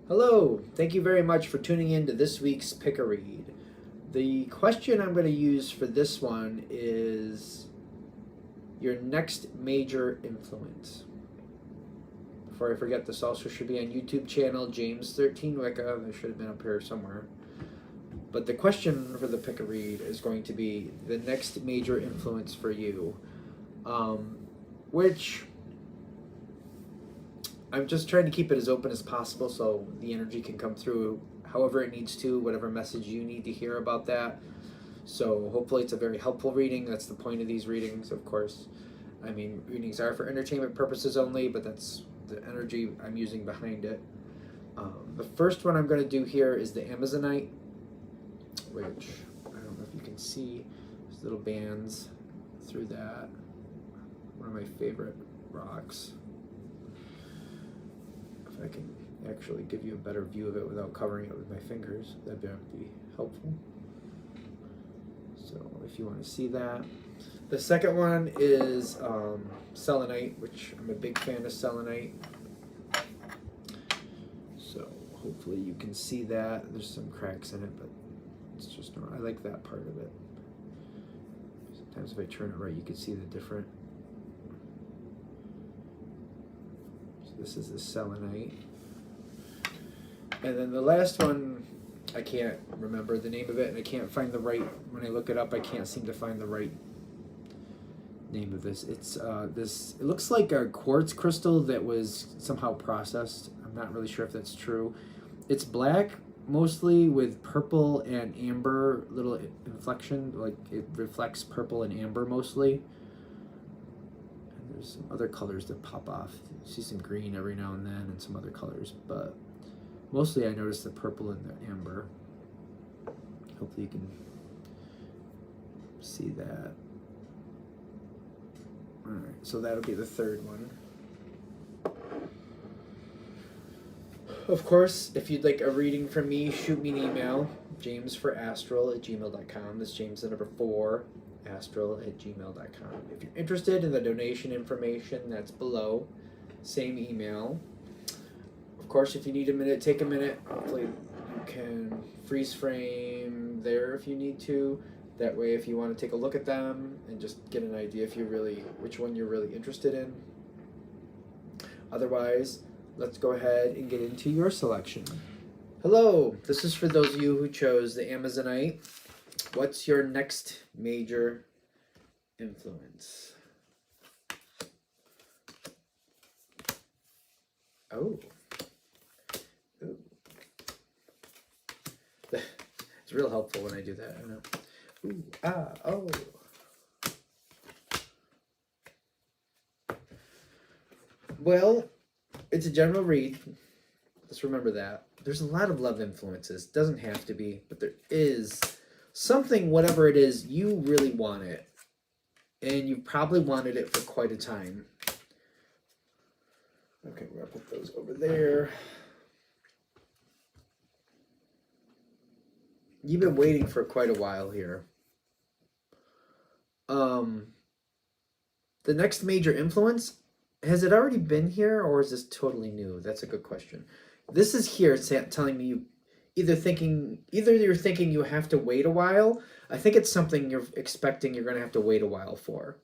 Hello, thank you very much for tuning in to this week's Pick a Read. The question I'm going to use for this one is your next major influence. Before I forget, this also should be on YouTube channel, James13 Wicca. They should have been up here somewhere. But the question for the Pick a Read is going to be the next major influence for you, which I'm just trying to keep it as open as possible so the energy can come through however it needs to, whatever message you need to hear about that. So hopefully it's a very helpful reading. That's the point of these readings, of course. I mean, readings are for entertainment purposes only, but that's the energy I'm using behind it. The first one I'm going to do here is the Amazonite, which I don't know if you can see. There's little bands through that. One of my favorite rocks. If I can actually give you a better view of it without covering it with my fingers, that'd be helpful. So if you want to see that. The second one is Selenite, which I'm a big fan of Selenite. So hopefully you can see that. There's some cracks in it, but it's just I like that part of it. Sometimes if I turn it right, you can see the different. This is the Selenite. And then the last one, I can't remember the name of it, and I can't find the right, when I look it up, I can't seem to find the right name of this. It's it looks like a quartz crystal that was somehow processed. I'm not really sure if that's true. It's black, mostly with purple and amber little inflection, like it reflects purple and amber mostly. There's some other colors that pop off. You see some green every now and then and some other colors, but mostly I notice the purple and the amber. Hopefully you can see that. All right, so that'll be the third one. Of course, if you'd like a reading from me, shoot me an email, jamesforastral@gmail.com. That's James the number 4, astral@gmail.com. If you're interested in the donation information, that's below. Same email. Of course, if you need a minute, take a minute. Hopefully you can freeze frame there if you need to. That way, if you want to take a look at them and just get an idea if which one you're really interested in. Otherwise, let's go ahead and get into your selection. Hello, this is for those of you who chose the Amazonite. What's your next major influence? Oh. Ooh. It's real helpful when I do that. I don't know. Ooh, ah, oh. Well, it's a general read. Let's remember that. There's a lot of love influences. Doesn't have to be, but there is something, whatever it is, you really want it. And you probably wanted it for quite a time. Okay, we're going to put those over there. You've been waiting for quite a while here. The next major influence, has it already been here or is this totally new? That's a good question. This is here telling me either you're thinking you have to wait a while. I think it's something you're expecting you're going to have to wait a while for.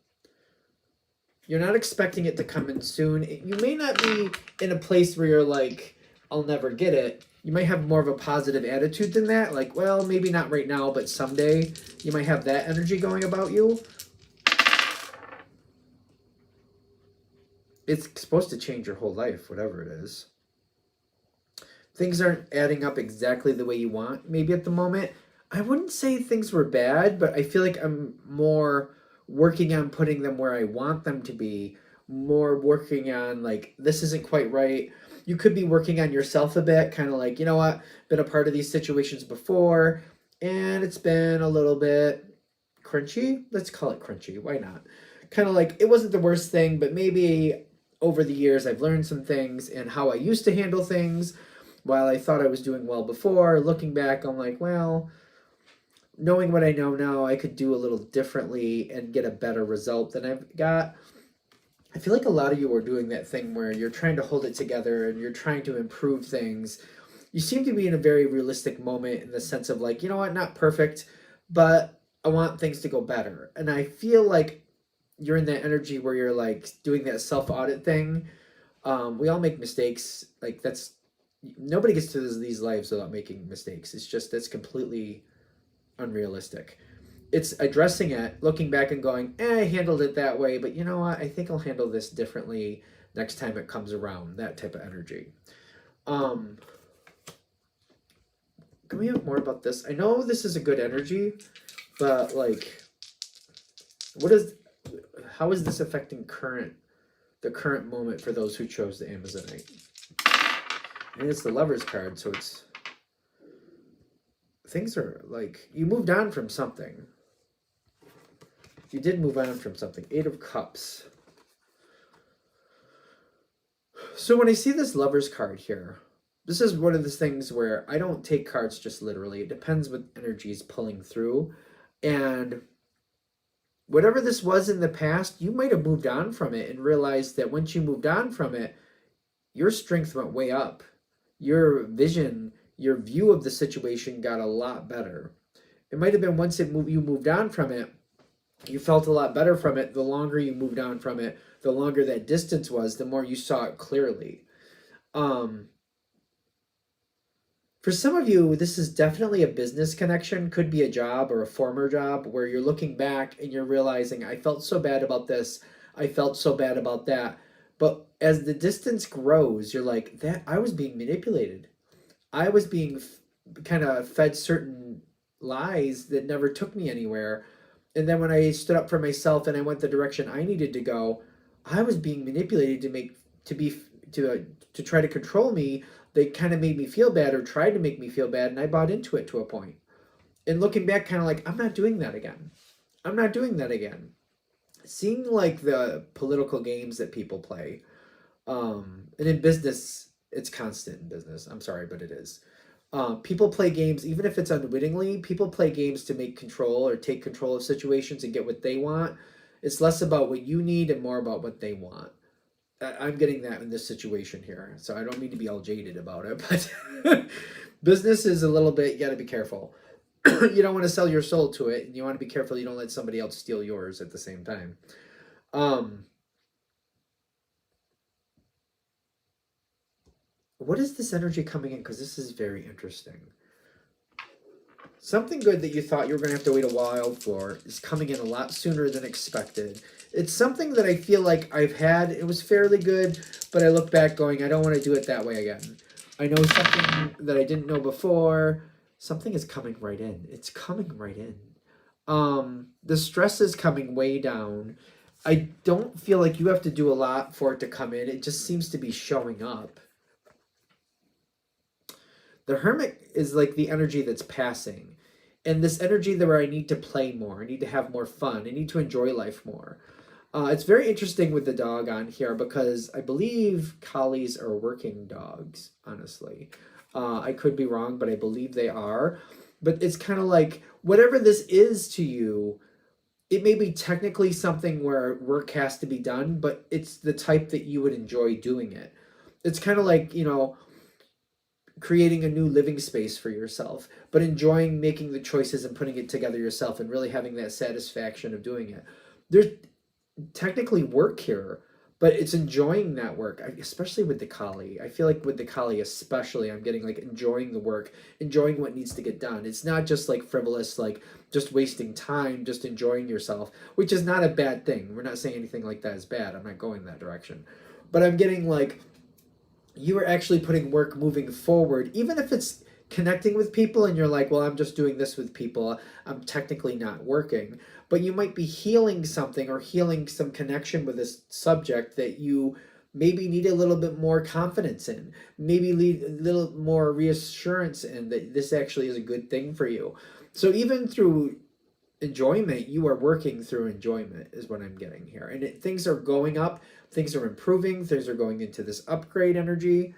You're not expecting it to come in soon. You may not be in a place where you're like, I'll never get it. You might have more of a positive attitude than that. Like, well, maybe not right now, but someday. You might have that energy going about you. It's supposed to change your whole life, whatever it is. Things aren't adding up exactly the way you want, maybe at the moment. I wouldn't say things were bad, but I feel like I'm more working on putting them where I want them to be. More working on, like, this isn't quite right. You could be working on yourself a bit, kind of like, you know what, been a part of these situations before, and it's been a little bit crunchy. Let's call it crunchy. Why not? Kind of like, it wasn't the worst thing, but maybe over the years I've learned some things and how I used to handle things. While I thought I was doing well before, looking back, I'm like, well, knowing what I know now, I could do a little differently and get a better result than I've got. I feel like a lot of you are doing that thing where you're trying to hold it together and you're trying to improve things you seem to be in a very realistic moment in the sense of like, you know what, not perfect, but I want things to go better. And I feel like you're in that energy where you're like doing that self-audit thing. We all make mistakes. Like that's nobody gets to these lives without making mistakes. It's just that's completely unrealistic. It's addressing it, looking back and going, I handled it that way, but you know what? I think I'll handle this differently next time it comes around. That type of energy. Can we have more about this? I know this is a good energy, but like, how is this affecting the current moment for those who chose the Amazonite? And it's the Lover's card, so it's things are like you moved on from something. You did move on from something. 8 of Cups. So when I see this Lover's card here, this is one of the things where I don't take cards just literally. It depends what energy is pulling through. And whatever this was in the past, you might have moved on from it and realized that once you moved on from it, your strength went way up. Your vision, your view of the situation got a lot better. It might have been once you moved on from it, you felt a lot better from it. The longer you moved on from it, the longer that distance was, the more you saw it clearly. For some of you, this is definitely a business connection, could be a job or a former job where you're looking back and you're realizing, I felt so bad about this, I felt so bad about that. But as the distance grows, you're like, that I was being manipulated. I was being kind of fed certain lies that never took me anywhere. And then when I stood up for myself and I went the direction I needed to go, I was being manipulated to try to control me. They kind of made me feel bad or tried to make me feel bad, and I bought into it to a point. And looking back, kind of like, I'm not doing that again. I'm not doing that again. Seeing like the political games that people play, and in business, it's constant in business. I'm sorry, but it is. People play games, even if it's unwittingly, people play games to make control or take control of situations and get what they want. It's less about what you need and more about what they want. I'm getting that in this situation here. So I don't mean to be all jaded about it, but business is a little bit, you got to be careful. You don't want to sell your soul to it, and you want to be careful you don't let somebody else steal yours at the same time. What is this energy coming in? Because this is very interesting. Something good that you thought you were going to have to wait a while for is coming in a lot sooner than expected. It's something that I feel like I've had. It was fairly good, but I look back going, I don't want to do it that way again. I know something that I didn't know before. Something is coming right in. It's coming right in. The stress is coming way down. I don't feel like you have to do a lot for it to come in. It just seems to be showing up. The Hermit is like the energy that's passing. And this energy where I need to play more. I need to have more fun. I need to enjoy life more. It's very interesting with the dog on here because I believe collies are working dogs, honestly. I could be wrong, but I believe they are. But it's kind of like, whatever this is to you, it may be technically something where work has to be done, but it's the type that you would enjoy doing it. It's kind of like, you know, creating a new living space for yourself, but enjoying making the choices and putting it together yourself and really having that satisfaction of doing it. There's technically work here, but it's enjoying that work, especially with the collie. I feel like with the collie especially, I'm getting like enjoying the work, enjoying what needs to get done. It's not just like frivolous, like just wasting time, just enjoying yourself, which is not a bad thing. We're not saying anything like that is bad. I'm not going that direction. But I'm getting like, you are actually putting work moving forward, even if it's connecting with people and you're like, well, I'm just doing this with people. I'm technically not working. But you might be healing something or healing some connection with this subject that you maybe need a little bit more confidence in, maybe need a little more reassurance in that this actually is a good thing for you. So even through enjoyment, you are working through enjoyment is what I'm getting here. And things are going up, things are improving, things are going into this upgrade energy.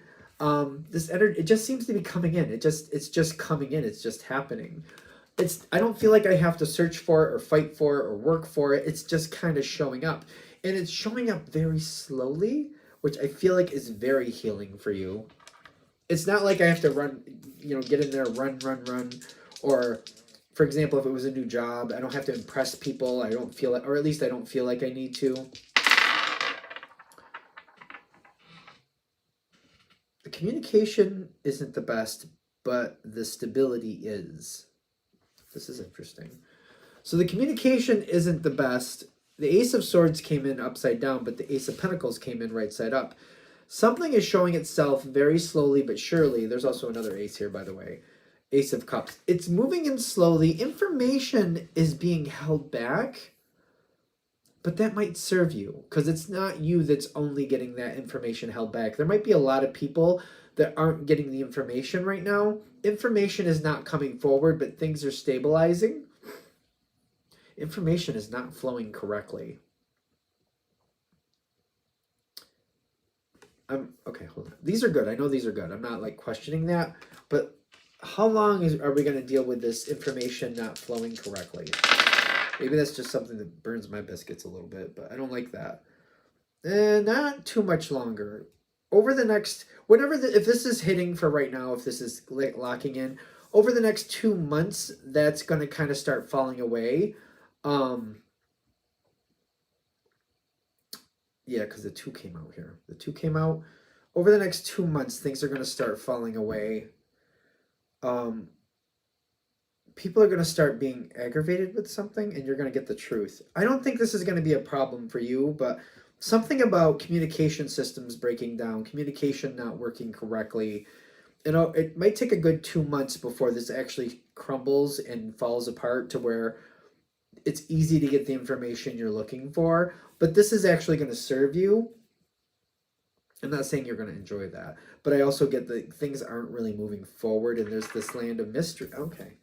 This energy, it just seems to be coming in. It's just coming in. It's just happening. I don't feel like I have to search for it or fight for it or work for it. It's just kind of showing up. And it's showing up very slowly, which I feel like is very healing for you. It's not like I have to run, get in there, run. Or, for example, if it was a new job, I don't have to impress people. I don't feel like, or at least I don't feel like I need to. The communication isn't the best, but the stability is. This is interesting. So the communication isn't the best. The Ace of Swords came in upside down, but the Ace of Pentacles came in right side up. Something is showing itself very slowly but surely. There's also another ace here, by the way. Ace of Cups. It's moving in slowly. Information is being held back, but that might serve you because it's not you that's only getting that information held back. There might be a lot of people that aren't getting the information right now. Information is not coming forward, but things are stabilizing. Information is not flowing correctly. Okay, hold on. These are good. I know these are good. I'm not like questioning that, but how long are we going to deal with this information not flowing correctly? Maybe that's just something that burns my biscuits a little bit, but I don't like that. Not too much longer. Over the next, if this is hitting for right now, if this is locking in, over the next 2 months, that's going to kind of start falling away. Yeah, because the 2 came out here. The 2 came out. Over the next 2 months, things are going to start falling away. People are going to start being aggravated with something, and you're going to get the truth. I don't think this is going to be a problem for you, but something about communication systems breaking down, communication not working correctly. It might take a good 2 months before this actually crumbles and falls apart to where it's easy to get the information you're looking for, but this is actually going to serve you. I'm not saying you're going to enjoy that, but I also get that things aren't really moving forward, and there's this land of mystery. Okay.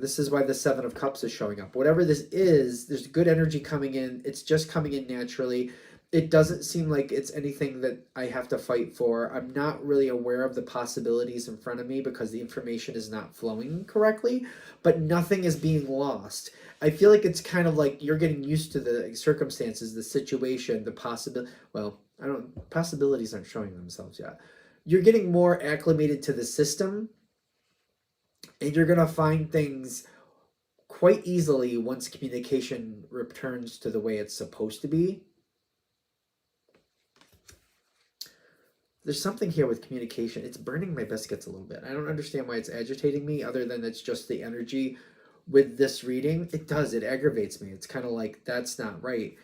This is why the 7 of Cups is showing up. Whatever this is, there's good energy coming in. It's just coming in naturally. It doesn't seem like it's anything that I have to fight for. I'm not really aware of the possibilities in front of me because the information is not flowing correctly, but nothing is being lost. I feel like it's kind of like you're getting used to the circumstances, the situation, the possibility. Well, possibilities aren't showing themselves yet. You're getting more acclimated to the system, and you're going to find things quite easily once communication returns to the way it's supposed to be. There's something here with communication. It's burning my biscuits a little bit. I don't understand why it's agitating me other than it's just the energy with this reading. It does. It aggravates me. It's kind of like, that's not right.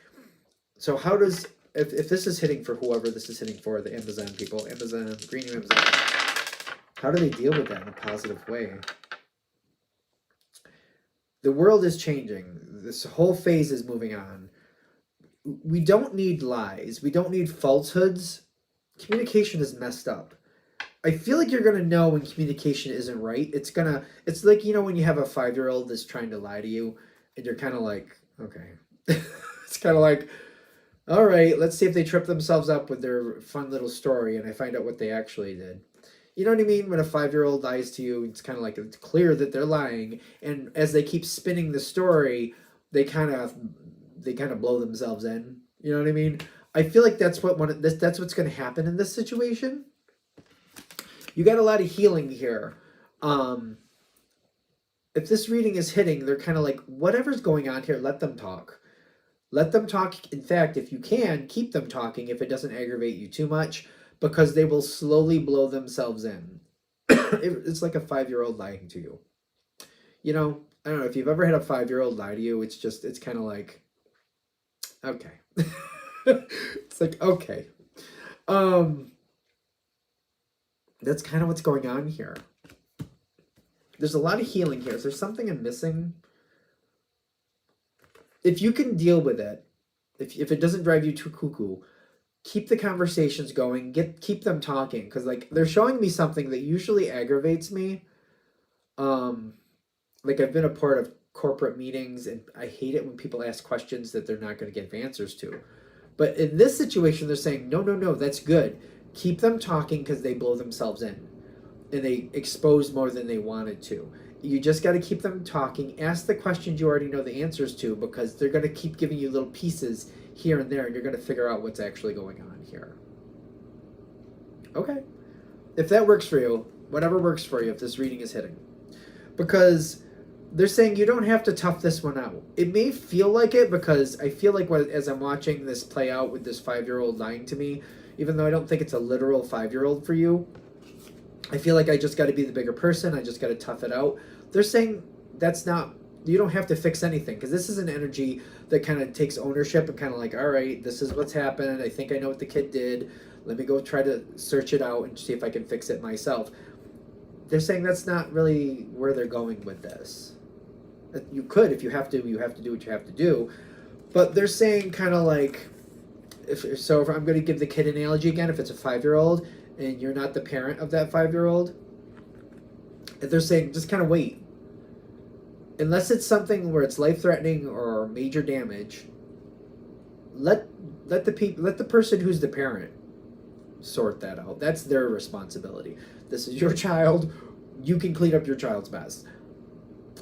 So how does, if this is hitting for whoever this is hitting for, the Amazon people, Amazon, Green Amazon, how do they deal with that in a positive way? The world is changing. This whole phase is moving on. We don't need lies. We don't need falsehoods. Communication is messed up. I feel like you're going to know when communication isn't right. It's like, when you have a 5-year-old that's trying to lie to you and you're kind of like, okay. It's kind of like, all right, let's see if they trip themselves up with their fun little story and I find out what they actually did. You know what I mean? When a 5-year-old lies to you, it's kind of like it's clear that they're lying. And as they keep spinning the story, they kind of blow themselves in. You know what I mean? I feel like that's what's going to happen in this situation. You got a lot of healing here. If this reading is hitting, they're kind of like, whatever's going on here, let them talk. Let them talk. In fact, if you can, keep them talking if it doesn't aggravate you too much, because they will slowly blow themselves in. It's like a 5-year-old lying to you. I don't know if you've ever had a 5-year-old lie to you. It's kind of like, okay. It's like, okay. That's kind of what's going on here. There's a lot of healing here. Is there something I'm missing? If you can deal with it, if it doesn't drive you too cuckoo, keep the conversations going. Keep them talking, because like they're showing me something that usually aggravates me. Like I've been a part of corporate meetings, and I hate it when people ask questions that they're not going to get answers to. But in this situation, they're saying, no, that's good. Keep them talking because they blow themselves in. And they expose more than they wanted to. You just got to keep them talking. Ask the questions you already know the answers to, because they're going to keep giving you little pieces here and there, and you're going to figure out what's actually going on here. Okay. if that works for you, whatever works for you, if this reading is hitting. Because they're saying you don't have to tough this one out. It may feel like it, because I feel like as I'm watching this play out with this 5-year-old lying to me, even though I don't think it's a literal 5-year-old for you, I feel like I just got to be the bigger person. I just got to tough it out. They're saying that's not, you don't have to fix anything, because this is an energy that kind of takes ownership and kind of like, all right, this is what's happened. I think I know what the kid did. Let me go try to search it out and see if I can fix it myself. They're saying that's not really where they're going with this. You could, if you have to do what you have to do. But they're saying kind of like, if I'm going to give the kid analogy again, if it's a 5-year-old and you're not the parent of that 5-year-old, they're saying just kind of wait. Unless it's something where it's life-threatening or major damage, let the person who's the parent sort that out. That's their responsibility. This is your child. You can clean up your child's mess.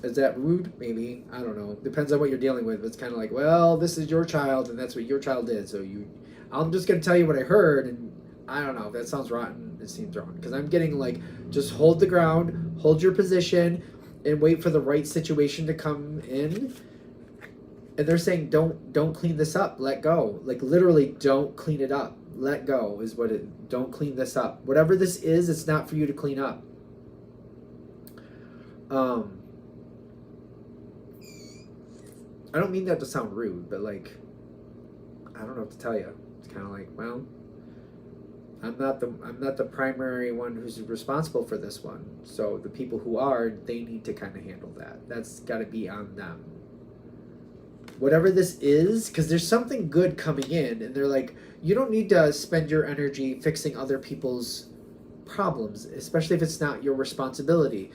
Is that rude? Maybe. I don't know. Depends on what you're dealing with. It's kind of like, well, this is your child, and that's what your child did. So I'm just going to tell you what I heard, and I don't know. If that sounds rotten, it seems wrong. Because I'm getting like, just hold the ground, hold your position, and wait for the right situation to come in. And they're saying, don't clean this up. Let go. Like, literally, don't clean it up. Let go is what it, don't clean this up. Whatever this is, it's not for you to clean up. I don't mean that to sound rude, but like, I don't know what to tell you. It's kind of like, well, I'm not the primary one who's responsible for this one. So the people who are, they need to kind of handle that. That's got to be on them. Whatever this is, because there's something good coming in, and they're like, you don't need to spend your energy fixing other people's problems, especially if it's not your responsibility.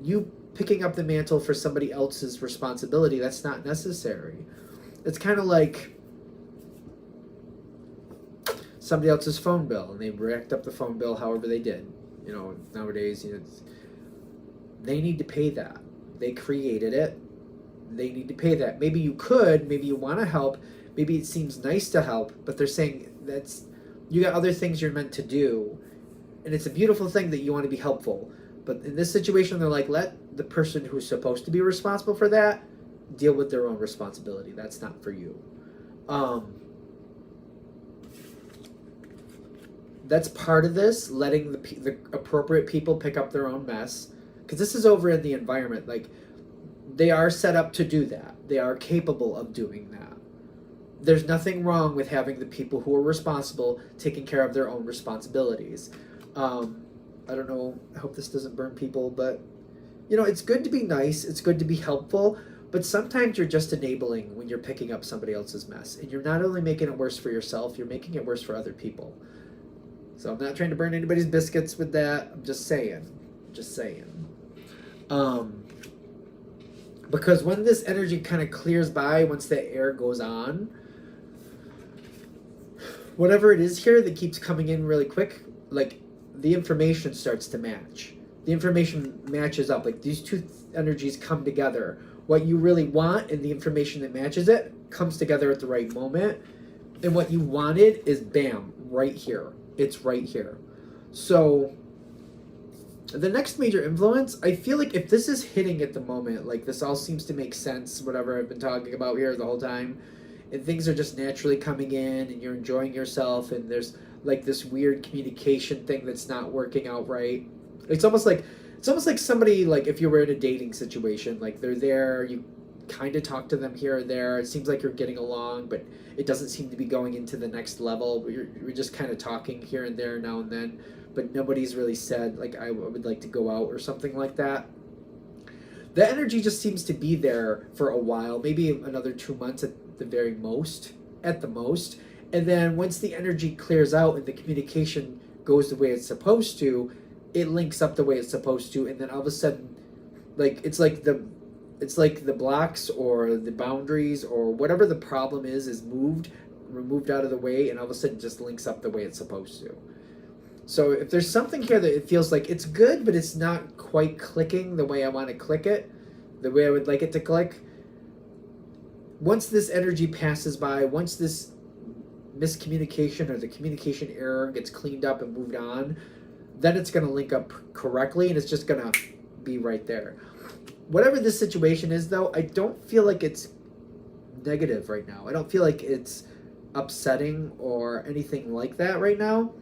You picking up the mantle for somebody else's responsibility, that's not necessary. It's kind of like somebody else's phone bill, and they racked up the phone bill however they did. You know, nowadays, you know, they need to pay that. They created it. They need to pay that. Maybe you could, maybe you want to help, maybe it seems nice to help, but they're saying that's, you got other things you're meant to do, and it's a beautiful thing that you want to be helpful. But in this situation, they're like, let the person who's supposed to be responsible for that deal with their own responsibility. That's not for you. That's part of this, letting the appropriate people pick up their own mess. Because this is over in the environment. Like, they are set up to do that. They are capable of doing that. There's nothing wrong with having the people who are responsible taking care of their own responsibilities. I don't know, I hope this doesn't burn people, but, you know, it's good to be nice, it's good to be helpful, but sometimes you're just enabling when you're picking up somebody else's mess. And you're not only making it worse for yourself, you're making it worse for other people. So I'm not trying to burn anybody's biscuits with that, I'm just saying. Because when this energy kind of clears by, once the air goes on, whatever it is here that keeps coming in really quick, like, the information starts to match. The information matches up. Like, these two energies come together. What you really want and the information that matches it comes together at the right moment. And what you wanted is, bam, right here. It's right here. So the next major influence, I feel like if this is hitting at the moment, like, this all seems to make sense, whatever I've been talking about here the whole time, and things are just naturally coming in, and you're enjoying yourself, and there's like this weird communication thing that's not working out right. It's almost like somebody, like, if you were in a dating situation, like, they're there, you kind of talk to them here or there, it seems like you're getting along, but it doesn't seem to be going into the next level. You're just kind of talking here and there now and then, but nobody's really said, like, I would like to go out or something like that. The energy just seems to be there for a while, maybe another 2 months at the very most, and then once the energy clears out and the communication goes the way it's supposed to, it links up the way it's supposed to, and then all of a sudden, like, it's like the blocks or the boundaries or whatever the problem is removed out of the way, and all of a sudden just links up the way it's supposed to. So if there's something here that it feels like it's good, but it's not quite clicking the way I want to click it, the way I would like it to click, once this energy passes by, once this miscommunication or the communication error gets cleaned up and moved on, then it's going to link up correctly, and it's just going to be right there. Whatever this situation is, though, I don't feel like it's negative right now. I don't feel like it's upsetting or anything like that right now.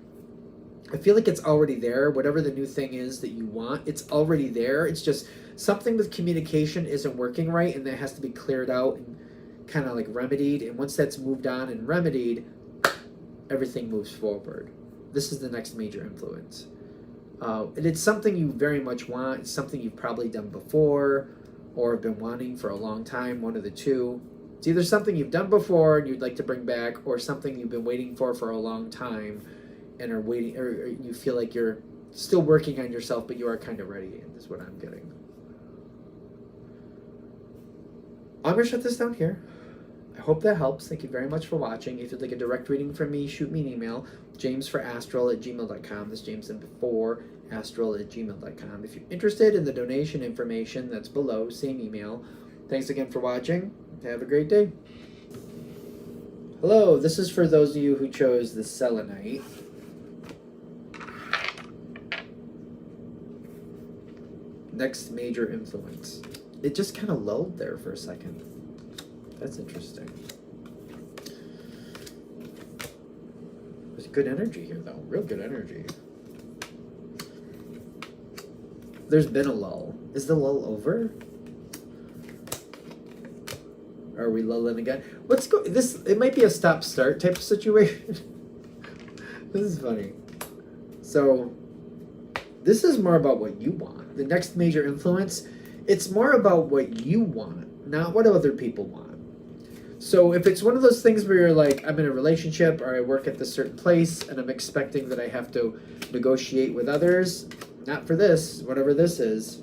I feel like it's already there. Whatever the new thing is that you want, it's already there. It's just something with communication isn't working right, and that has to be cleared out and kind of like remedied. And once that's moved on and remedied, everything moves forward. This is the next major influence. And it's something you very much want. It's something you've probably done before or have been wanting for a long time, one of the two. It's either something you've done before and you'd like to bring back, or something you've been waiting for a long time and are waiting, or you feel like you're still working on yourself, but you are kind of ready, is what I'm getting. I'm going to shut this down here. I hope that helps. Thank you very much for watching. If you'd like a direct reading from me, shoot me an email, jamesforastral@gmail.com. That's James and before astral@gmail.com. If you're interested in the donation information, that's below, same email. Thanks again for watching. Have a great day. Hello, this is for those of you who chose the Selenite. Next major influence. It just kind of lulled there for a second. That's interesting. There's good energy here, though. Real good energy. There's been a lull. Is the lull over? Are we lulling again? Let's go. It might be a stop-start type of situation. This is funny. So, this is more about what you want. The next major influence, it's more about what you want, not what other people want. So if it's one of those things where you're like, I'm in a relationship or I work at this certain place and I'm expecting that I have to negotiate with others, not for this, whatever this is.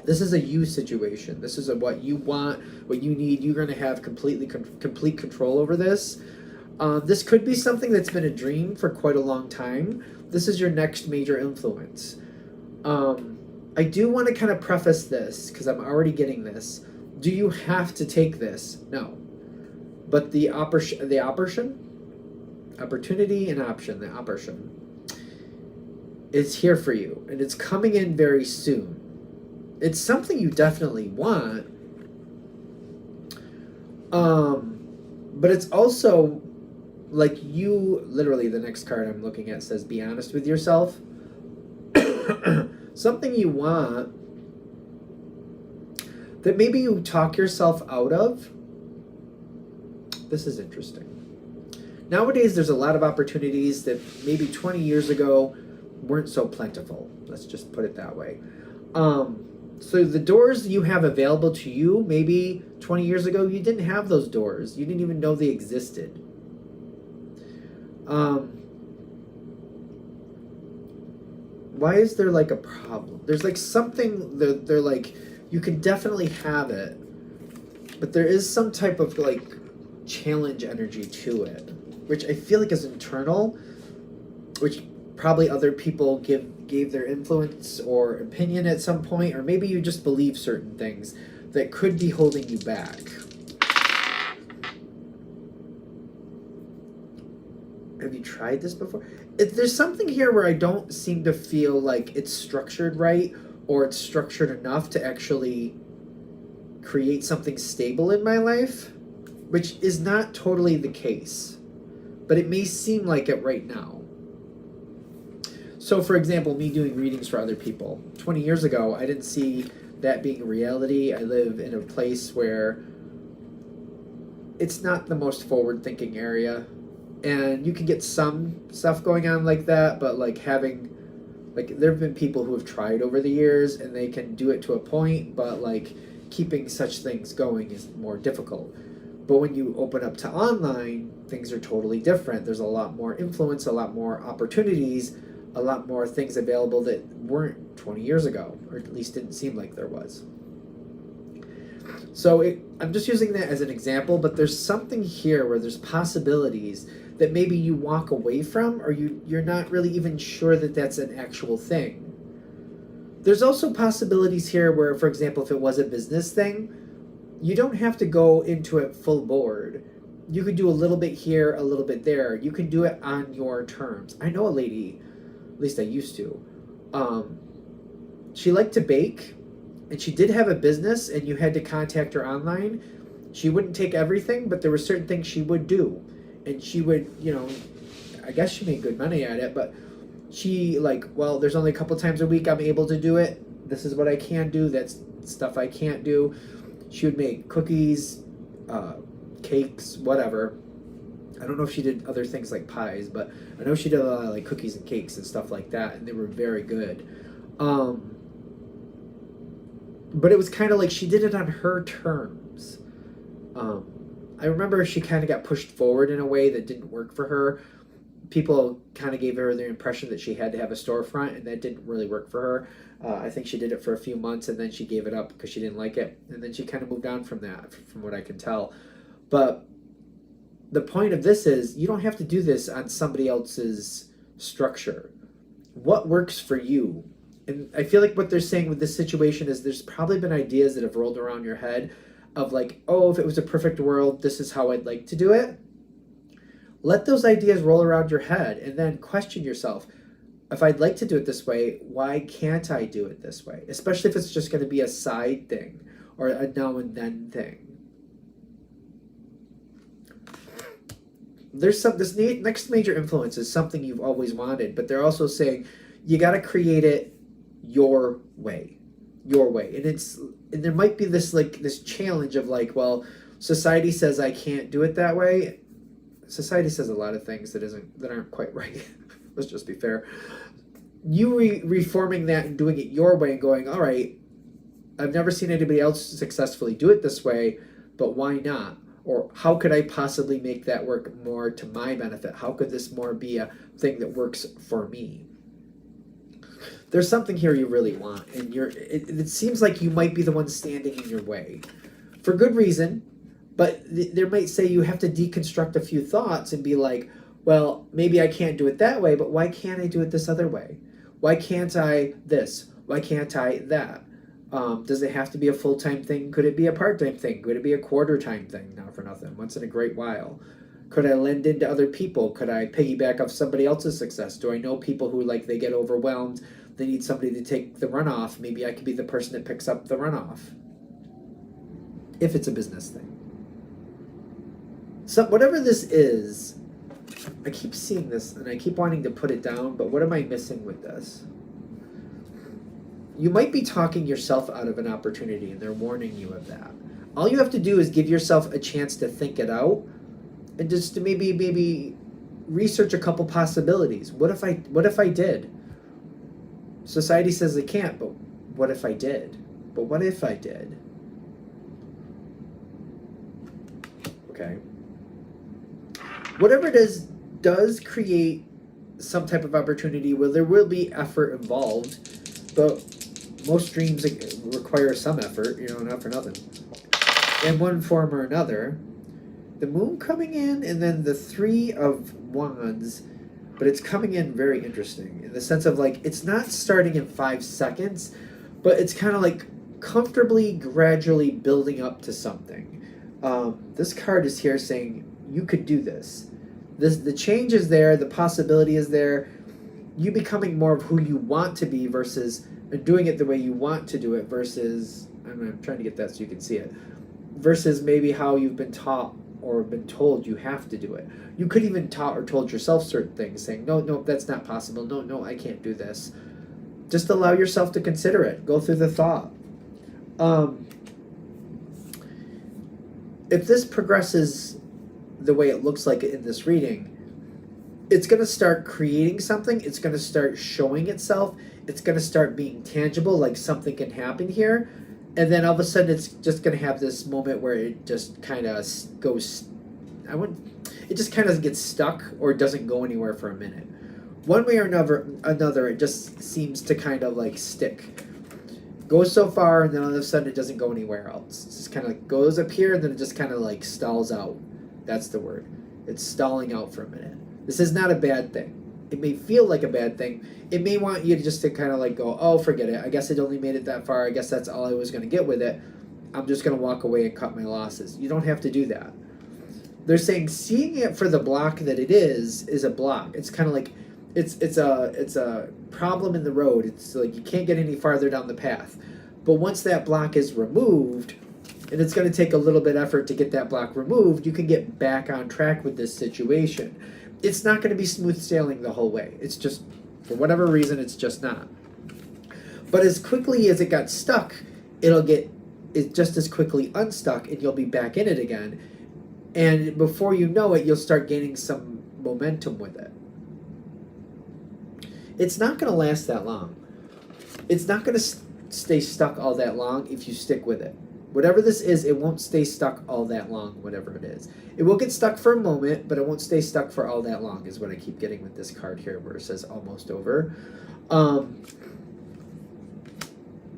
This is a you situation. This is a what you want, what you need. You're going to have complete control over this. This could be something that's been a dream for quite a long time. This is your next major influence. I do want to kind of preface this because I'm already getting this. Do you have to take this? No. But the opportunity and option, the option is here for you, and it's coming in very soon. It's something you definitely want, but it's also like you, literally the next card I'm looking at says, be honest with yourself. Something you want that maybe you talk yourself out of. This is interesting. Nowadays, there's a lot of opportunities that maybe 20 years ago weren't so plentiful. Let's just put it that way. So the doors you have available to you, maybe 20 years ago, you didn't have those doors. You didn't even know they existed. Why is there like a problem? There's like something, they're like, you can definitely have it, but there is some type of like challenge energy to it, which I feel like is internal, which probably other people gave their influence or opinion at some point, or maybe you just believe certain things that could be holding you back. Have you tried this before? There's something here where I don't seem to feel like it's structured right, or it's structured enough to actually create something stable in my life, which is not totally the case, but it may seem like it right now. So for example, me doing readings for other people, 20 years ago, I didn't see that being a reality. I live in a place where it's not the most forward-thinking area, and you can get some stuff going on like that, but like having, like there have been people who have tried over the years and they can do it to a point, but like keeping such things going is more difficult. But when you open up to online, things are totally different. There's a lot more influence, a lot more opportunities, a lot more things available that weren't 20 years ago, or at least didn't seem like there was. So I'm just using that as an example, but there's something here where there's possibilities that maybe you walk away from, or you're not really even sure that that's an actual thing. There's also possibilities here where, for example, if it was a business thing, you don't have to go into it full board. You could do a little bit here, a little bit there. You can do it on your terms. I know a lady At least I used to. She liked to bake, and she did have a business, and you had to contact her online. She wouldn't take everything, but there were certain things she would do. And she would, I guess she made good money at it, but she, well, there's only a couple times a week I'm able to do it. This is what I can do. That's stuff I can't do. She would make cookies, cakes, whatever. I don't know if she did other things like pies, but I know she did a lot of cookies and cakes and stuff like that, and they were very good. But it was kind of like she did it on her terms. I remember she kind of got pushed forward in a way that didn't work for her. People kind of gave her the impression that she had to have a storefront, and that didn't really work for her. I think she did it for a few months, and then she gave it up because she didn't like it. And then she kind of moved on from that, from what I can tell. But the point of this is you don't have to do this on somebody else's structure. What works for you? And I feel like what they're saying with this situation is there's probably been ideas that have rolled around your head of if it was a perfect world, this is how I'd like to do it. Let those ideas roll around your head and then question yourself. If I'd like to do it this way, why can't I do it this way? Especially if it's just going to be a side thing or a now and then thing. This next major influence is something you've always wanted, but they're also saying you got to create it your way. And there might be this this challenge of society says I can't do it that way. Society says a lot of things that aren't quite right. Let's just be fair. You reforming that and doing it your way and going, all right, I've never seen anybody else successfully do it this way, but why not? Or how could I possibly make that work more to my benefit? How could this more be a thing that works for me? There's something here you really want, and it seems like you might be the one standing in your way. For good reason, but they might say you have to deconstruct a few thoughts and be like, well, maybe I can't do it that way, but why can't I do it this other way? Why can't I this? Why can't I that? Does it have to be a full-time thing? Could it be a part-time thing? Could it be a quarter-time thing? Not for nothing. Once in a great while. Could I lend into other people? Could I piggyback off somebody else's success? Do I know people who they get overwhelmed? They need somebody to take the runoff. Maybe I could be the person that picks up the runoff. If it's a business thing. So whatever this is, I keep seeing this and I keep wanting to put it down, but what am I missing with this? You might be talking yourself out of an opportunity, and they're warning you of that. All you have to do is give yourself a chance to think it out, and just to maybe research a couple possibilities. What if I did? Society says I can't, but what if I did? But what if I did? Okay. Whatever it is does create some type of opportunity where there will be effort involved, but most dreams require some effort, not for nothing. In one form or another. The moon coming in, and then the 3 of Wands, but it's coming in very interesting in the sense of it's not starting in 5 seconds, but it's kind of comfortably, gradually building up to something. This card is here saying you could do this. The change is there, the possibility is there. You becoming more of who you want to be versus doing it the way you want to do it versus, I'm trying to get that so you can see it, versus maybe how you've been taught or been told you have to do it. You could even taught or told yourself certain things, saying, no, that's not possible. No, I can't do this. Just allow yourself to consider it. Go through the thought. If this progresses the way it looks like in this reading, it's going to start creating something. It's going to start showing itself. It's going to start being tangible, something can happen here. And then all of a sudden it's just going to have this moment where it just kind of goes, it just kind of gets stuck or doesn't go anywhere for a minute. One way or another, it just seems to kind of stick. Goes so far, and then all of a sudden it doesn't go anywhere else. It just kind of goes up here, and then it just kind of stalls out. That's the word. It's stalling out for a minute. This is not a bad thing. It may feel like a bad thing. It may want you to just to kind of go, oh, forget it. I guess it only made it that far. I guess that's all I was going to get with it. I'm just going to walk away and cut my losses. You don't have to do that. They're saying seeing it for the block that it is a block. It's kind of it's a problem in the road. It's like you can't get any farther down the path. But once that block is removed, and it's going to take a little bit of effort to get that block removed, you can get back on track with this situation. It's not going to be smooth sailing the whole way. It's just, for whatever reason, it's just not. But as quickly as it got stuck, it'll get it just as quickly unstuck, and you'll be back in it again. And before you know it, you'll start gaining some momentum with it. It's not going to last that long. It's not going to stay stuck all that long if you stick with it. Whatever this is, it won't stay stuck all that long, whatever it is. It will get stuck for a moment, but it won't stay stuck for all that long, is what I keep getting with this card here, where it says almost over.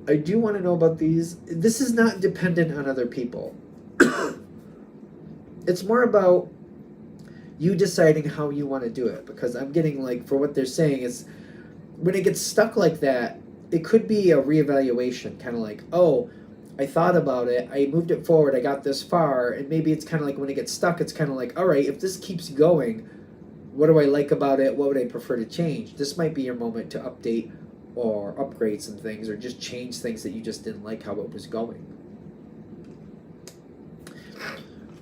I do want to know about these. This is not dependent on other people. It's more about you deciding how you want to do it, because I'm getting, like, for what they're saying is, when it gets stuck like that, it could be a reevaluation, kind of like, oh, I thought about it, I moved it forward, I got this far, and maybe it's kind of like when it gets stuck, it's kind of like, all right, if this keeps going, what do I like about it? What would I prefer to change? This might be your moment to update or upgrade some things, or just change things that you just didn't like how it was going.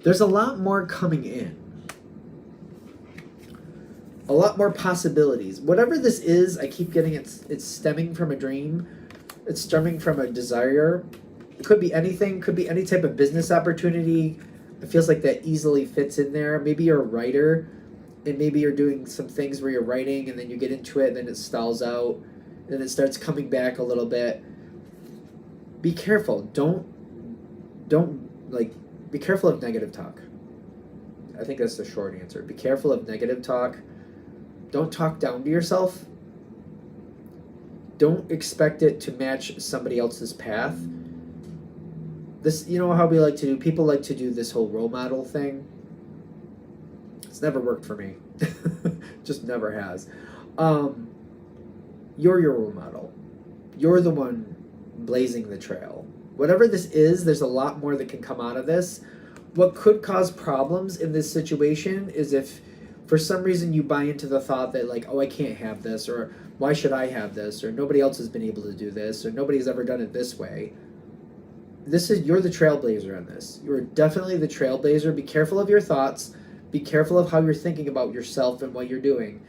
There's a lot more coming in. A lot more possibilities. Whatever this is, I keep getting it's stemming from a dream. It's stemming from a desire. It could be anything. Could be any type of business opportunity. It feels like that easily fits in there. Maybe you're a writer, and maybe you're doing some things where you're writing, and then you get into it, and then it stalls out, and then it starts coming back a little bit. Be careful. Don't be careful of negative talk. I think that's the short answer. Be careful of negative talk. Don't talk down to yourself. Don't expect it to match somebody else's path. This, you know how we like to do, people like to do this whole role model thing. It's never worked for me. Just never has. You're your role model. You're the one blazing the trail. Whatever this is, there's a lot more that can come out of this. What could cause problems in this situation is if for some reason you buy into the thought that, like, oh, I can't have this, or why should I have this, or nobody else has been able to do this, or nobody's ever done it this way. You're the trailblazer on this. You're definitely the trailblazer. Be careful of your thoughts. Be careful of how you're thinking about yourself and what you're doing.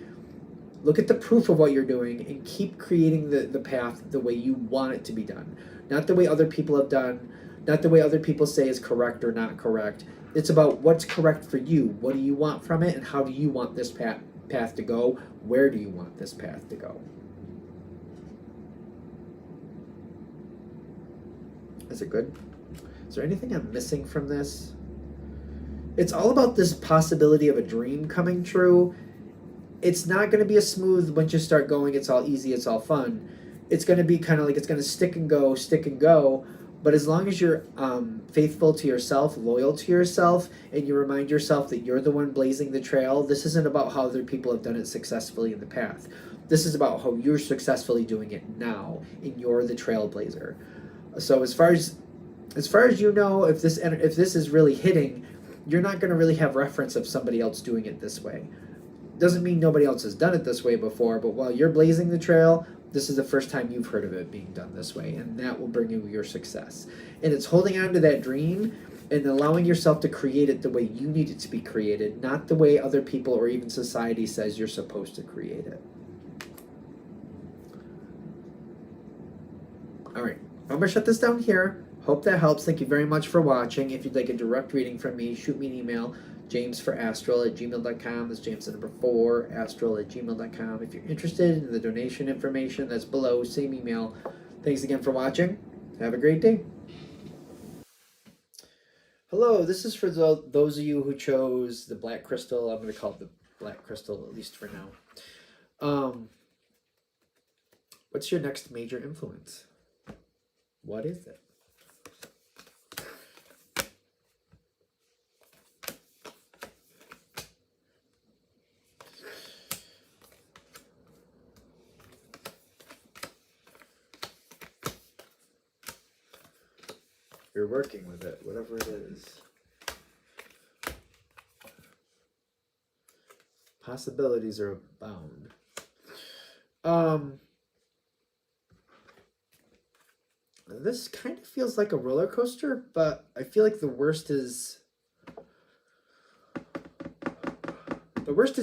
Look at the proof of what you're doing and keep creating the path the way you want it to be done. Not the way other people have done, not the way other people say is correct or not correct. It's about what's correct for you. What do you want from it, and how do you want this path to go? Where do you want this path to go? Is it good? Is there anything I'm missing from this? It's all about this possibility of a dream coming true. It's not going to be a smooth, once you start going, it's all easy, it's all fun. It's going to be kind of like, it's going to stick and go. But as long as you're faithful to yourself, loyal to yourself, and you remind yourself that you're the one blazing the trail, this isn't about how other people have done it successfully in the past. This is about how you're successfully doing it now, and you're the trailblazer. So as far as you know, if this is really hitting, you're not going to really have reference of somebody else doing it this way. Doesn't mean nobody else has done it this way before, but while you're blazing the trail, this is the first time you've heard of it being done this way, and that will bring you your success. And it's holding on to that dream and allowing yourself to create it the way you need it to be created, not the way other people or even society says you're supposed to create it. All right, I'm going to shut this down here. Hope that helps. Thank you very much for watching. If you'd like a direct reading from me, shoot me an email, jamesforastral@gmail.com. That's James the number 4, astral@gmail.com. If you're interested in the donation information, that's below, same email. Thanks again for watching. Have a great day. Hello, this is for those of you who chose the black crystal. I'm going to call it the black crystal, at least for now. What's your next major influence? What is it? You're working with it, whatever it is. Possibilities are abound. This kind of feels like a roller coaster, but I feel like the worst is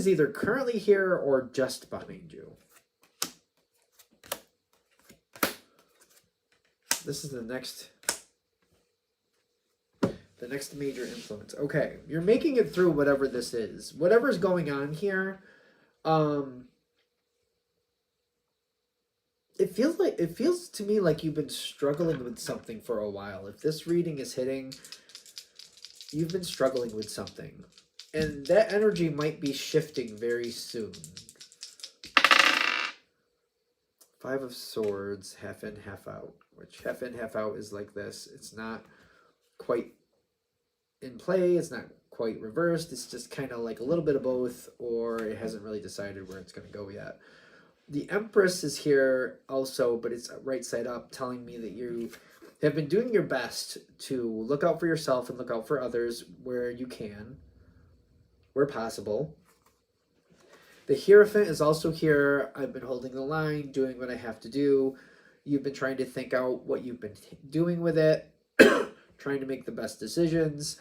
either currently here or just behind you. This is the next major influence. Okay, you're making it through whatever this is. Whatever's going on here, it feels to me like you've been struggling with something for a while. If this reading is hitting, you've been struggling with something. And that energy might be shifting very soon. 5 of Swords, half in, half out. Which half in, half out is like this. It's not quite in play. It's not quite reversed. It's just kind of like a little bit of both, or it hasn't really decided where it's going to go yet. The Empress is here also, but it's right side up, telling me that you have been doing your best to look out for yourself and look out for others where you can, where possible. The Hierophant is also here. I've been holding the line, doing what I have to do. You've been trying to think out what you've been doing with it, trying to make the best decisions,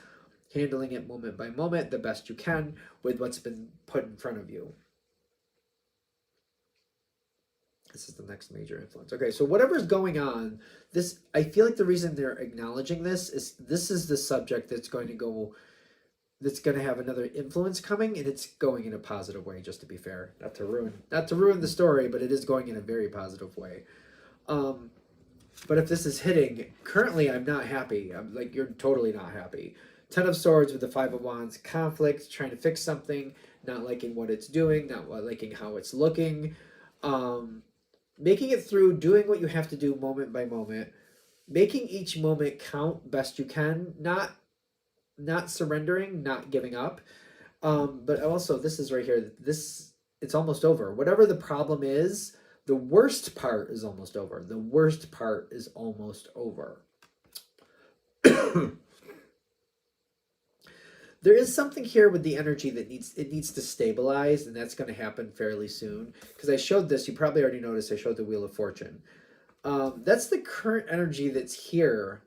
handling it moment by moment the best you can with what's been put in front of you. This is the next major influence. Okay, so whatever's going on, this, I feel like the reason they're acknowledging this is the subject that's going to have another influence coming, and it's going in a positive way, just to be fair. Not to ruin the story, but it is going in a very positive way. But if this is hitting, currently I'm not happy. I'm like, you're totally not happy. 10 of Swords with the 5 of Wands, conflict, trying to fix something, not liking what it's doing, not liking how it's looking. Making it through, doing what you have to do moment by moment, making each moment count best you can, not surrendering, not giving up. But also, this is right here, it's almost over. Whatever the problem is, the worst part is almost over. The worst part is almost over. There is something here with the energy that needs to stabilize, and that's going to happen fairly soon. Because I showed this, you probably already noticed I showed the Wheel of Fortune. That's the current energy that's here.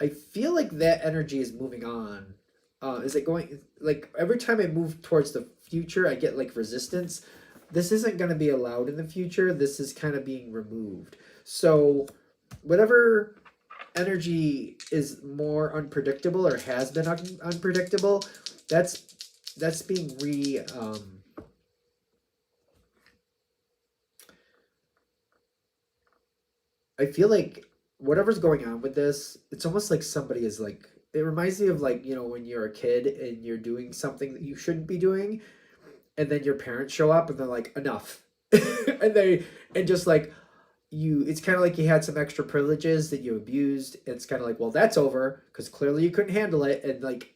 I feel like that energy is moving on. Is it going, like, every time I move towards the future, I get, like, resistance. This isn't going to be allowed in the future. This is kind of being removed. So whatever energy is more unpredictable or has been unpredictable, that's being I feel like whatever's going on with this, it's almost like somebody is like, it reminds me of, like, you know, when you're a kid and you're doing something that you shouldn't be doing, and then your parents show up and they're like, enough. and just like, it's kind of like you had some extra privileges that you abused. It's kind of like, well, that's over because clearly you couldn't handle it. And like,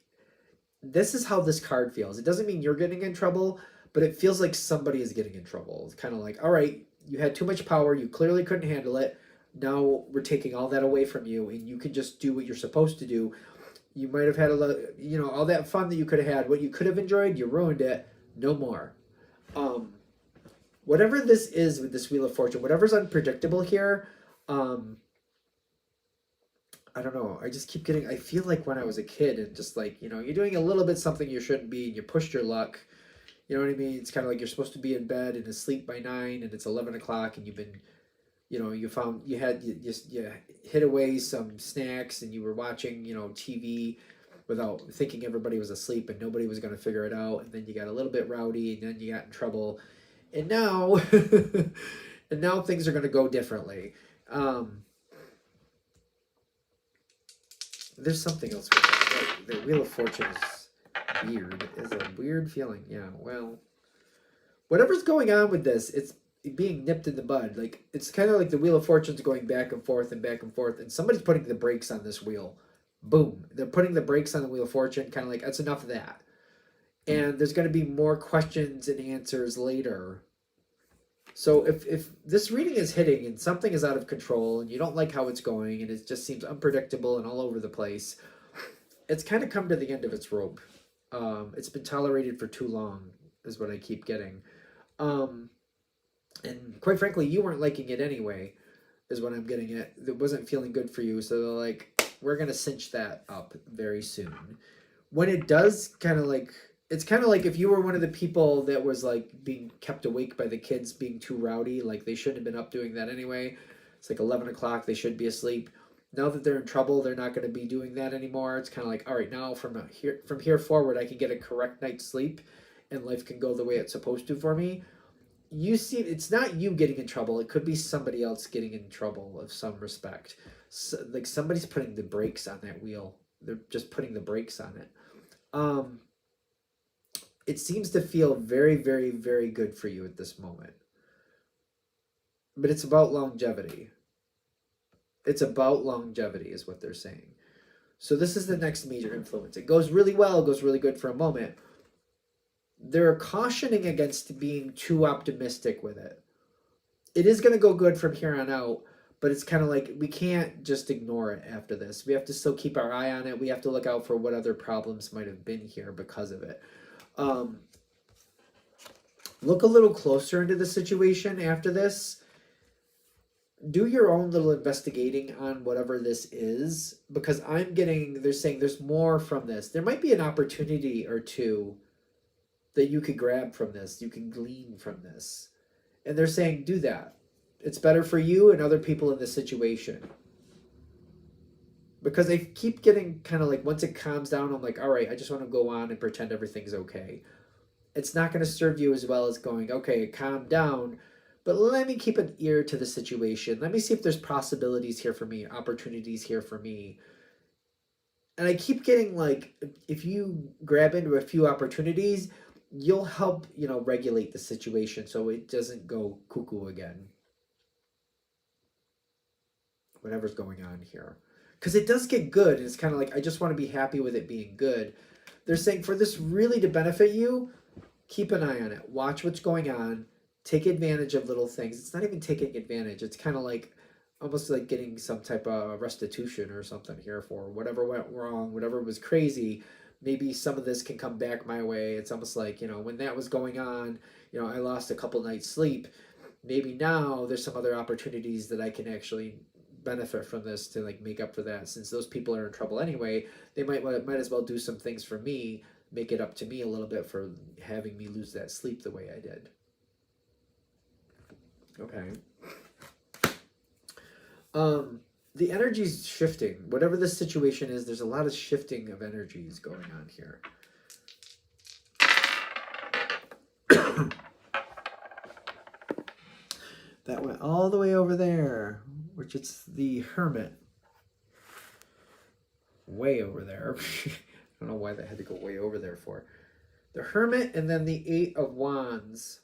this is how this card feels. It doesn't mean you're getting in trouble, but it feels like somebody is getting in trouble. It's kind of like, all right, you had too much power. You clearly couldn't handle it. Now we're taking all that away from you, and you can just do what you're supposed to do. You might have had all that fun that you could have had. What you could have enjoyed, you ruined it. No more. Whatever this is with this Wheel of Fortune, whatever's unpredictable here, I don't know. I just keep getting, I feel like when I was a kid and just like, you know, you're doing a little bit something you shouldn't be, and you pushed your luck. You know what I mean? It's kind of like you're supposed to be in bed and asleep by 9, and it's 11 o'clock, and you've been, you know, you hid away some snacks, and you were watching, you know, TV without thinking everybody was asleep and nobody was going to figure it out. And then you got a little bit rowdy, and then you got in trouble. And now, things are going to go differently. There's something else with that. The Wheel of Fortune is weird. It's a weird feeling. Yeah, well, whatever's going on with this, it's being nipped in the bud. Like, it's kind of like the Wheel of Fortune's going back and forth, and somebody's putting the brakes on this wheel. Boom. They're putting the brakes on the Wheel of Fortune, kind of like, that's enough of that. And there's going to be more questions and answers later. So if this reading is hitting and something is out of control and you don't like how it's going and it just seems unpredictable and all over the place, it's kind of come to the end of its rope. It's been tolerated for too long is what I keep getting. And quite frankly, you weren't liking it anyway, is what I'm getting at. It wasn't feeling good for you. So they're like, we're going to cinch that up very soon. When it does kind of like, it's kind of like if you were one of the people that was like being kept awake by the kids being too rowdy, like they shouldn't have been up doing that anyway. It's like 11 o'clock, they should be asleep. Now that they're in trouble, they're not going to be doing that anymore. It's kind of like, all right, now from here forward, I can get a correct night's sleep and life can go the way it's supposed to for me. You see, it's not you getting in trouble. It could be somebody else getting in trouble of some respect. So, like somebody's putting the brakes on that wheel. They're just putting the brakes on it. It seems to feel very, very, very good for you at this moment. But it's about longevity. It's about longevity is what they're saying. So this is the next major influence. It goes really well, it goes really good for a moment. They're cautioning against being too optimistic with it. It is going to go good from here on out, but it's kind of like we can't just ignore it after this. We have to still keep our eye on it. We have to look out for what other problems might have been here because of it. Look a little closer into the situation after this. Do your own little investigating on whatever this is, because they're saying there's more from this. There might be an opportunity or two that you could grab from this, you can glean from this. And they're saying, do that. It's better for you and other people in this situation. Because they keep getting kind of like, once it calms down, I'm like, all right, I just want to go on and pretend everything's okay. It's not going to serve you as well as going, okay, calm down, but let me keep an ear to the situation. Let me see if there's possibilities here for me, opportunities here for me. And I keep getting like, if you grab into a few opportunities, you'll help, regulate the situation so it doesn't go cuckoo again. Whatever's going on here. Because it does get good. And it's kind of like, I just want to be happy with it being good. They're saying for this really to benefit you, keep an eye on it. Watch what's going on. Take advantage of little things. It's not even taking advantage. It's kind of like almost like getting some type of restitution or something here for whatever went wrong, whatever was crazy. Maybe some of this can come back my way. It's almost like, when that was going on, I lost a couple nights sleep. Maybe now there's some other opportunities that I can actually benefit from this to like make up for that. Since those people are in trouble anyway, they might as well do some things for me, make it up to me a little bit for having me lose that sleep the way I did. Okay. The energy's shifting. Whatever the situation is, there's a lot of shifting of energies going on here. That went all the way over there, which it's the Hermit. Way over there. I don't know why that had to go way over there for. The Hermit and then the Eight of Wands.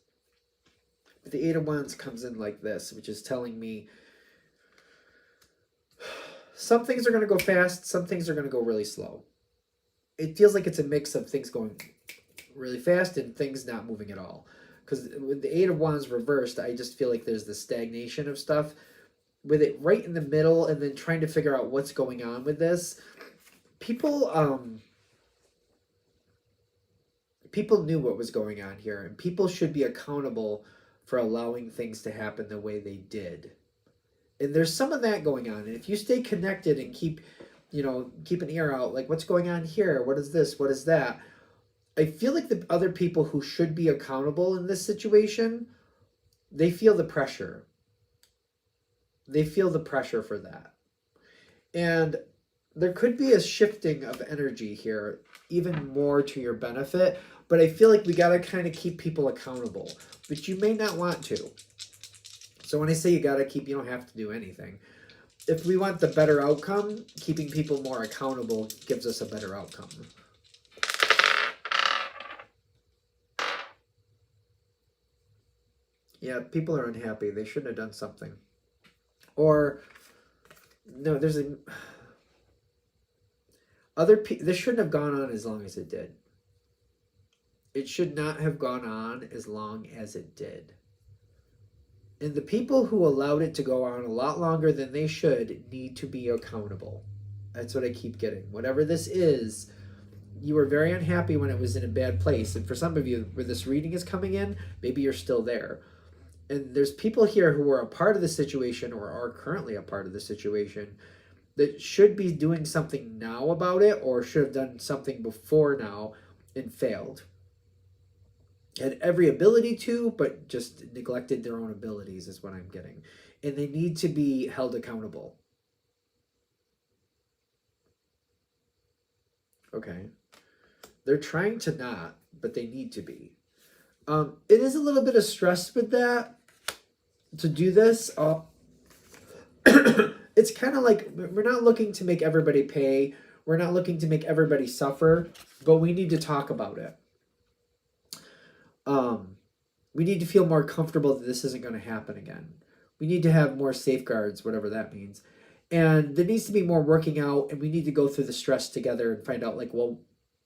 The Eight of Wands comes in like this, which is telling me some things are going to go fast, some things are going to go really slow. It feels like it's a mix of things going really fast and things not moving at all. Because with the Eight of Wands reversed, I just feel like there's the stagnation of stuff. With it right in the middle and then trying to figure out what's going on with this, people knew what was going on here, and people should be accountable for allowing things to happen the way they did. And there's some of that going on. And if you stay connected and keep an ear out, like what's going on here? What is this? What is that? I feel like the other people who should be accountable in this situation, they feel the pressure. They feel the pressure for that. And there could be a shifting of energy here, even more to your benefit. But I feel like we got to kind of keep people accountable. But you may not want to. So when I say you got to keep, you don't have to do anything. If we want the better outcome, keeping people more accountable gives us a better outcome. Yeah, people are unhappy. They shouldn't have done something. Or, no, this shouldn't have gone on as long as it did. It should not have gone on as long as it did. And the people who allowed it to go on a lot longer than they should need to be accountable. That's what I keep getting. Whatever this is, you were very unhappy when it was in a bad place. And for some of you, where this reading is coming in, maybe you're still there. And there's people here who are a part of the situation or are currently a part of the situation that should be doing something now about it, or should have done something before now and failed. Had every ability to, but just neglected their own abilities is what I'm getting. And they need to be held accountable. Okay. They're trying to not, but they need to be. It is a little bit of stress with that to do this. It's kind of like we're not looking to make everybody pay. We're not looking to make everybody suffer, but we need to talk about it. We need to feel more comfortable that this isn't going to happen again. We need to have more safeguards, whatever that means. And there needs to be more working out, and we need to go through the stress together and find out, like, well,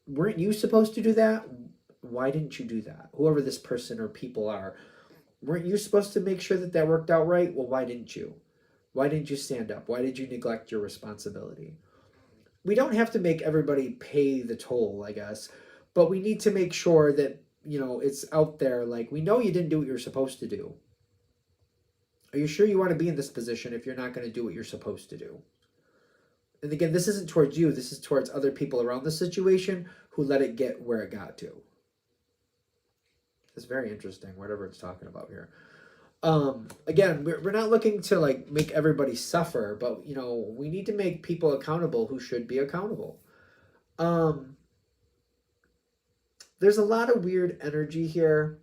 weren't you supposed to do that? Why didn't you do that? Whoever this person or people are, weren't you supposed to make sure that that worked out right? Well, why didn't you? Why didn't you stand up? Why did you neglect your responsibility? We don't have to make everybody pay the toll, I guess, but we need to make sure that, you know, it's out there. Like, we know you didn't do what you're supposed to do. Are you sure you want to be in this position if you're not going to do what you're supposed to do? And again, this isn't towards you. This is towards other people around the situation who let it get where it got to. It's very interesting, whatever it's talking about here. Again, we're not looking to, like, make everybody suffer, but, you know, we need to make people accountable who should be accountable. There's a lot of weird energy here.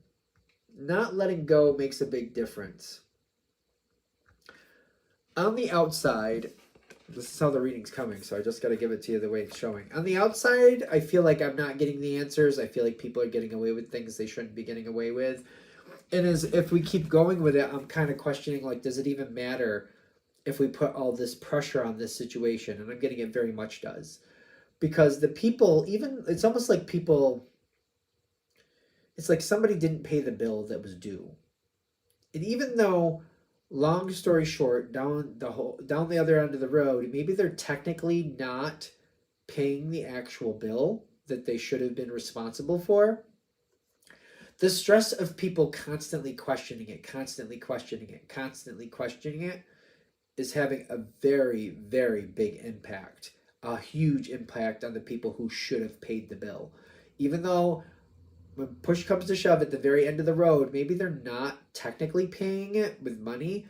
Not letting go makes a big difference. On the outside, this is how the reading's coming, so I just got to give it to you the way it's showing. On the outside, I feel like I'm not getting the answers. I feel like people are getting away with things they shouldn't be getting away with. And if we keep going with it, I'm kind of questioning, like, does it even matter if we put all this pressure on this situation? And I'm getting it very much does. Because the people, even, it's almost like people, it's like somebody didn't pay the bill that was due. And even though, long story short, down the other end of the road, maybe they're technically not paying the actual bill that they should have been responsible for. The stress of people constantly questioning it is having a very, very big impact, a huge impact on the people who should have paid the bill. Even though when push comes to shove at the very end of the road, maybe they're not technically paying it with money,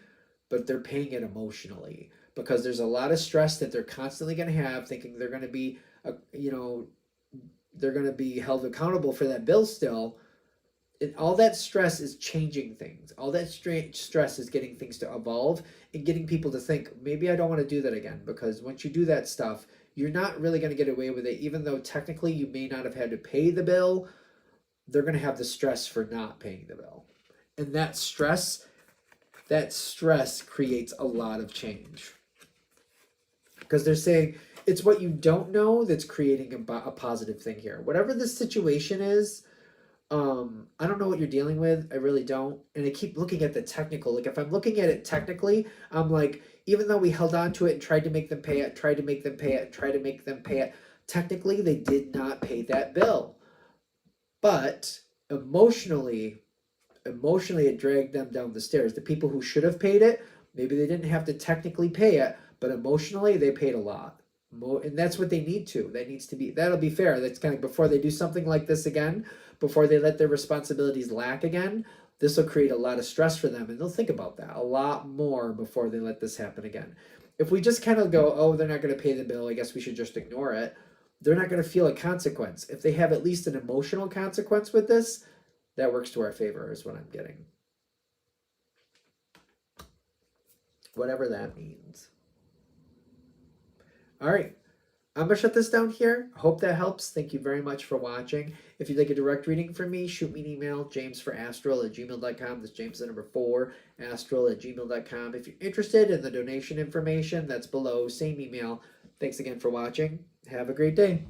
but they're paying it emotionally, because there's a lot of stress that they're constantly going to have, thinking they're going to be, they're going to be held accountable for that bill still. And all that stress is changing things. All that stress is getting things to evolve and getting people to think, maybe I don't want to do that again. Because once you do that stuff, you're not really going to get away with it. Even though technically you may not have had to pay the bill, they're going to have the stress for not paying the bill. And that stress creates a lot of change. Because they're saying it's what you don't know that's creating a positive thing here. Whatever the situation is, I don't know what you're dealing with. I really don't. And I keep looking at the technical. Like, if I'm looking at it technically, I'm like, even though we held on to it and tried to make them pay it, technically they did not pay that bill. But emotionally it dragged them down the stairs. The people who should have paid it, maybe they didn't have to technically pay it, but emotionally they paid a lot. And that's what they need to. That'll be fair. That's kind of before they do something like this again, before they let their responsibilities lack again, this will create a lot of stress for them. And they'll think about that a lot more before they let this happen again. If we just kind of go, oh, they're not going to pay the bill, I guess we should just ignore it, they're not going to feel a consequence. If they have at least an emotional consequence with this, that works to our favor, is what I'm getting. Whatever that means. All right. I'm going to shut this down here. I hope that helps. Thank you very much for watching. If you'd like a direct reading from me, shoot me an email, jamesforastral@gmail.com. That's James the number 4, astral@gmail.com. If you're interested in the donation information, that's below. Same email. Thanks again for watching. Have a great day.